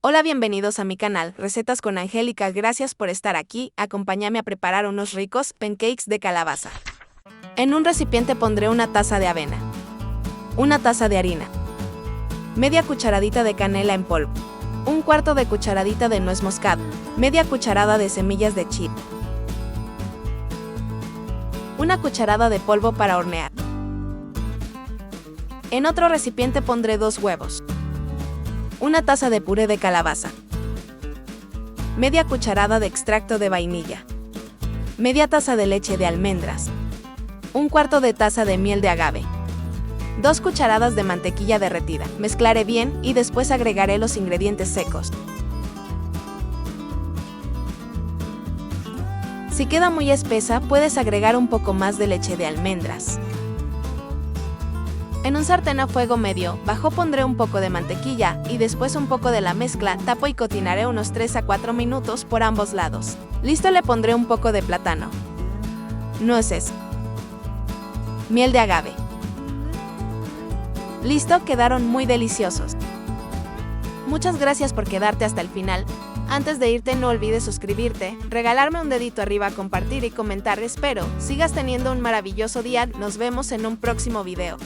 Hola, bienvenidos a mi canal, Recetas con Angélica. Gracias por estar aquí. Acompáñame a preparar unos ricos pancakes de calabaza. En un recipiente pondré una taza de avena, una taza de harina, media cucharadita de canela en polvo, un cuarto de cucharadita de nuez moscada, media cucharada de semillas de chía, una cucharada de polvo para hornear. En otro recipiente pondré 2 huevos, una taza de puré de calabaza, media cucharada de extracto de vainilla, media taza de leche de almendras, un cuarto de taza de miel de agave, 2 cucharadas de mantequilla derretida. Mezclaré bien y después agregaré los ingredientes secos. Si queda muy espesa, puedes agregar un poco más de leche de almendras. En un sartén a fuego medio bajo pondré un poco de mantequilla y después un poco de la mezcla, tapo y cocinaré unos 3 a 4 minutos por ambos lados. Listo, le pondré un poco de plátano, nueces, miel de agave. Listo, quedaron muy deliciosos. Muchas gracias por quedarte hasta el final. Antes de irte, no olvides suscribirte, regalarme un dedito arriba, compartir y comentar. Espero sigas teniendo un maravilloso día. Nos vemos en un próximo video.